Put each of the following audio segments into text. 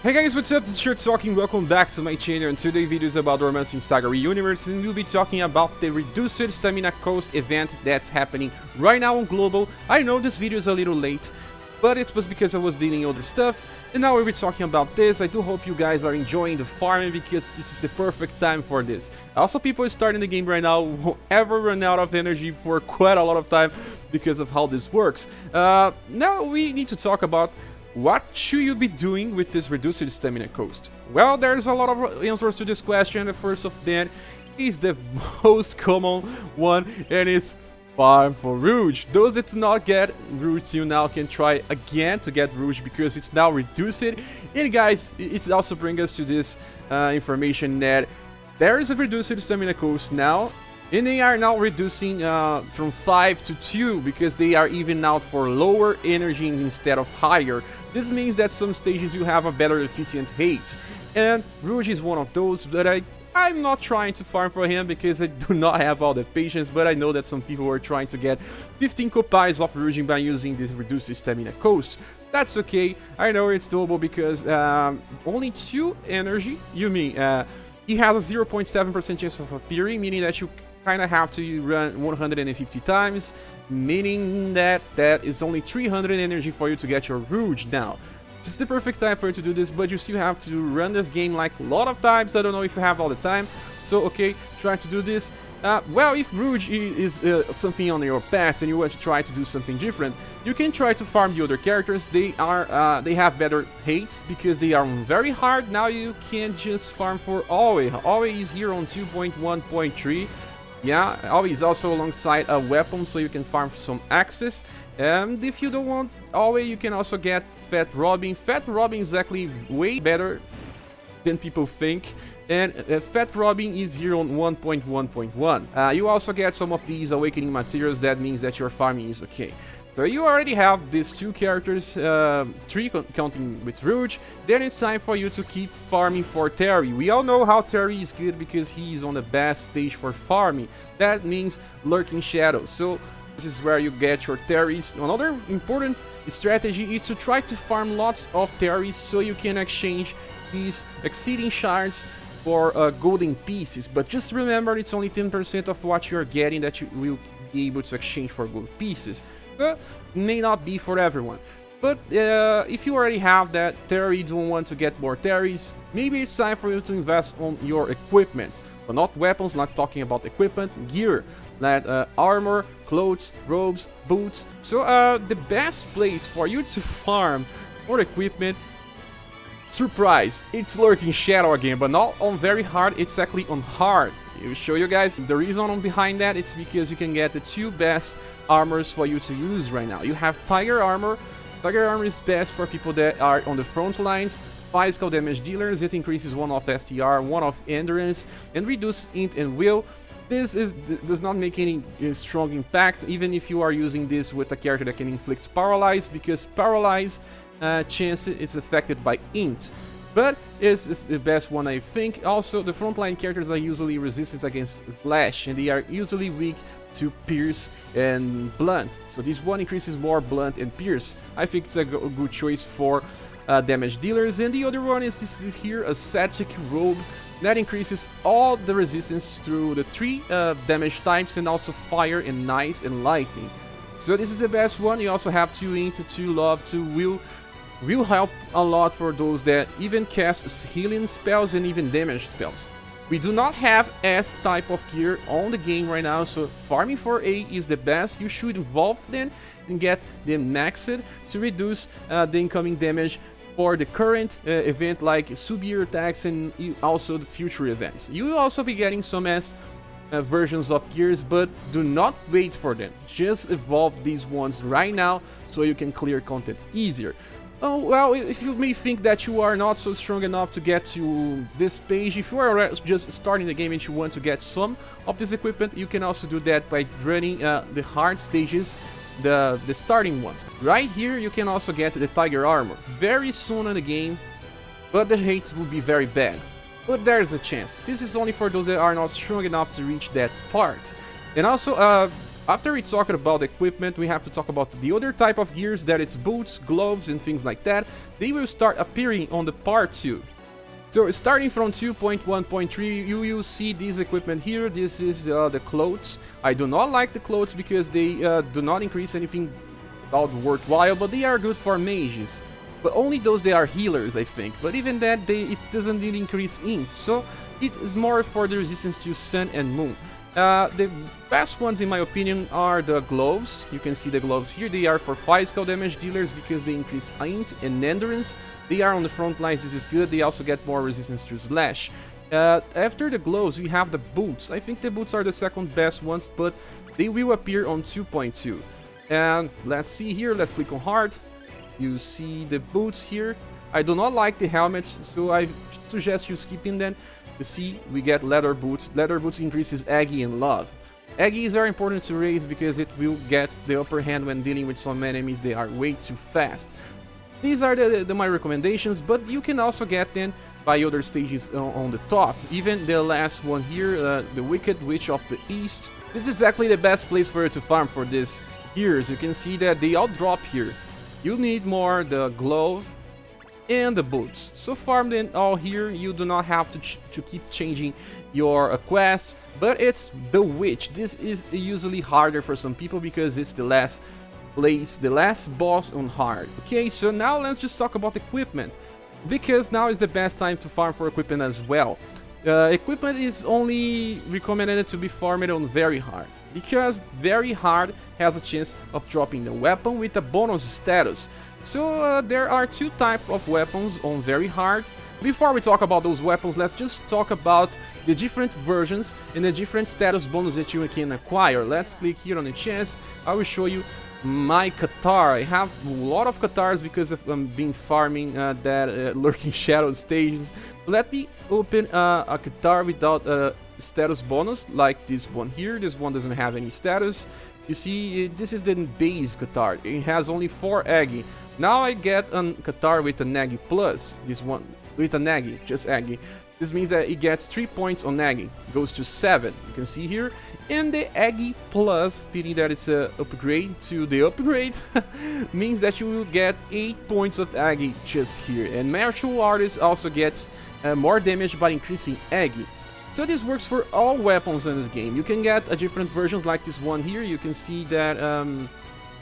Hey guys, what's up? This is Shirt Talking. Welcome back to my channel, and today's video is about romancing SaGa universe, and we'll be talking about the reduced stamina cost event that's happening right now on global. I know this video is a little late, but it was because I was dealing other stuff, and now we'll be talking about this. I do hope you guys are enjoying the farming because this is the perfect time for this. Also, people starting the game right now won't ever run out of energy for quite a lot of time because of how this works. Now we need to talk about what should you be doing with this reduced stamina cost? Well, there's a lot of answers to this question. The first of them is the most common one, and it's farm for Rouge. Those that do not get Rouge till now can try again to get Rouge because it's now reduced. And guys, it also brings us to this information that there is a reduced stamina cost now. And they are now reducing from 5 to 2 because they are even out for lower energy instead of higher. This means that some stages you have a better efficient hate. And Rouge is one of those, but I'm not trying to farm for him because I do not have all the patience, but I know that some people are trying to get 15 copies of Rouge by using this reduced stamina cost. That's okay, I know it's doable because only 2 energy, he has a 0.7% chance of appearing, meaning that you kind of have to run 150 times, meaning that is only 300 energy for you to get your Rouge now. This is the perfect time for you to do this, but you still have to run this game like a lot of times. I don't know if you have all the time, so okay, try to do this. Well, if Rouge is something on your past and you want to try to do something different, you can try to farm the other characters. They have better hates because they are very hard. Now you can just farm for Always. Always is here on 2.1.3. Yeah, always also alongside a weapon, so you can farm some access. And if you don't want Always, you can also get Fat Robin. Fat Robin is actually way better than people think. And Fat Robin is here on 1.1.1. You also get some of these awakening materials. That means that your farming is okay. So you already have these 2 characters, 3 counting with Rouge. Then it's time for you to keep farming for Terry. We all know how Terry is good because he is on the best stage for farming. That means Lurking Shadows. So this is where you get your Terrys. Another important strategy is to try to farm lots of Terrys so you can exchange these exceeding shards for golden pieces. But just remember, it's only 10% of what you're getting that you will be able to exchange for gold pieces. May not be for everyone, but if you already have that Terry, don't want to get more Terrys, maybe it's time for you to invest on your equipment, but not weapons. Not talking about equipment, gear, like armor, clothes, robes, boots. So the best place for you to farm for equipment, surprise, it's Lurking Shadow again, but not on very hard, it's actually on hard. I'll show you guys the reason behind that. It's because you can get the 2 best armors for you to use right now. You have Tiger Armor. Tiger Armor is best for people that are on the front lines, physical damage dealers. It increases 1 of STR, 1 of endurance, and reduce int and will. This does not make any strong impact, even if you are using this with a character that can inflict paralyze, because paralyze chance is affected by int. But it's the best one, I think. Also, the frontline characters are usually resistant against slash, and they are usually weak to pierce and blunt. So this one increases more blunt and pierce. I think it's a good choice for damage dealers. And the other one is this here, a Static Robe, that increases all the resistance through the 3 damage types, and also fire and ice and lightning. So this is the best one. You also have 2 int, 2 love, 2 will help a lot for those that even cast healing spells and even damage spells. We do not have S type of gear on the game right now, so farming for A is the best. You should evolve them and get them maxed to reduce the incoming damage for the current event, like ScherBR attacks and also the future events. You will also be getting some S versions of gears, but do not wait for them. Just evolve these ones right now so you can clear content easier. Oh, well, if you may think that you are not so strong enough to get to this page, if you are just starting the game and you want to get some of this equipment, you can also do that by running the hard stages, the starting ones. Right here, you can also get the Tiger Armor very soon in the game, but the hates will be very bad. But there's a chance. This is only for those that are not strong enough to reach that part. And also, After we talked about equipment, we have to talk about the other type of gears, that it's boots, gloves, and things like that. They will start appearing on the part 2. So starting from 2.1.3, you will see this equipment here. This is the clothes. I do not like the clothes because they do not increase anything about worthwhile, but they are good for mages. But only those that are healers, I think. But even that, it doesn't really increase int, so it is more for the resistance to sun and moon. The best ones, in my opinion, are the gloves. You can see the gloves here. They are for physical damage dealers because they increase int and endurance. They are on the front lines, this is good. They also get more resistance to slash. After the gloves, we have the boots. I think the boots are the second best ones, but they will appear on 2.2. And let's see here, let's click on hard. You see the boots here. I do not like the helmets, so I suggest you skipping them. You see, we get leather boots. Leather boots increases Aggie and love. Aggie is very important to raise because it will get the upper hand when dealing with some enemies that are way too fast. These are my recommendations, but you can also get them by other stages on the top. Even the last one here, the Wicked Witch of the East. This is exactly the best place for you to farm for this here. As you can see that they all drop here. You need more the glove and the boots. So farm them all here. You do not have to keep changing your quests, but it's the witch. This is usually harder for some people because it's the last place, the last boss on hard. Okay, so now let's just talk about equipment, because now is the best time to farm for equipment as well. Equipment is only recommended to be farmed on very hard, because very hard has a chance of dropping the weapon with a bonus status. So there are two types of weapons on very hard. Before we talk about those weapons, let's just talk about the different versions and the different status bonus that you can acquire. Let's click here on the chest. I will show you my Qatar. I have a lot of Qatars because of being farming that lurking shadow stages. Let me open a Qatar without a status bonus, like this one here. This one doesn't have any status. You see, this is the base Qatar. It has only 4 Aggie. Now I get a Qatar with an Aggie plus. This one with an Aggie, just Aggie. This means that it gets 3 points on Aggie. Goes to 7. You can see here. And the Aggie plus, meaning that it's an upgrade to the upgrade, means that you will get 8 points of Aggie just here. And martial artist also gets more damage by increasing Aggie. So this works for all weapons in this game. You can get a different versions like this one here. You can see that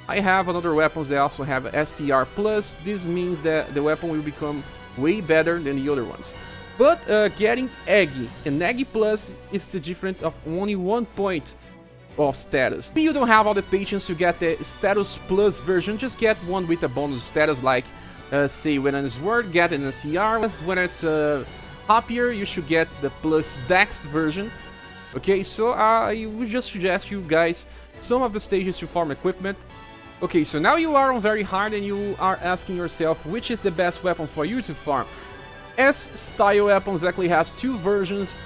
I have another weapons that also have STR plus. This means that the weapon will become way better than the other ones. But getting Aggie and Aggie plus is the difference of only 1 point of status. If you don't have all the patience to get the status plus version, just get one with a bonus status, like say when it's word, get an SCR. When it's happier, you should get the plus dex version. Okay, so I would just suggest you guys some of the stages to farm equipment. Okay, so now you are on very hard and you are asking yourself which is the best weapon for you to farm. S-style weapon exactly has 2 versions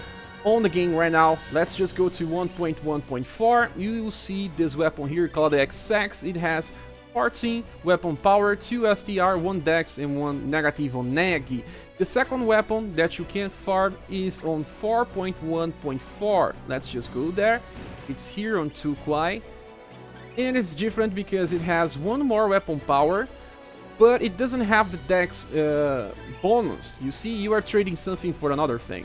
on the game right now. Let's just go to 1.1.4. You will see this weapon here called the XX. It has 14 weapon power, 2 STR, 1 dex and 1 negative on Nagi. The second weapon that you can farm is on 4.1.4. Let's just go there. It's here on 2 Kwai. And it's different because it has 1 more weapon power, but it doesn't have the dex bonus. You see, you are trading something for another thing.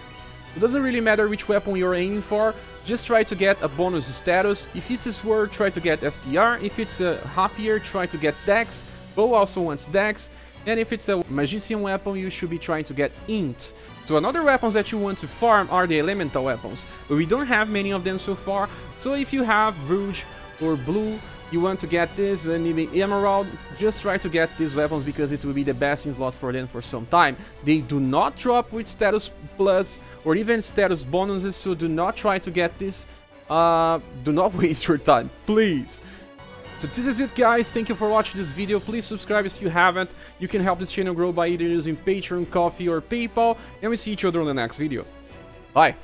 So it doesn't really matter which weapon you're aiming for, just try to get a bonus status. If it's a sword, try to get STR. If it's a happier, try to get dex. Bow also wants dex. And if it's a magician weapon, you should be trying to get int. So another weapons that you want to farm are the elemental weapons. But we don't have many of them so far. So if you have Rouge or Blue, you want to get this, and even Emerald, just try to get these weapons because it will be the best in slot for them for some time. They do not drop with status plus or even status bonuses, so do not try to get this. Do not waste your time, please. So this is it, guys. Thank you for watching this video. Please subscribe if you haven't. You can help this channel grow by either using Patreon, Coffee or PayPal, and we see each other on the next video. Bye.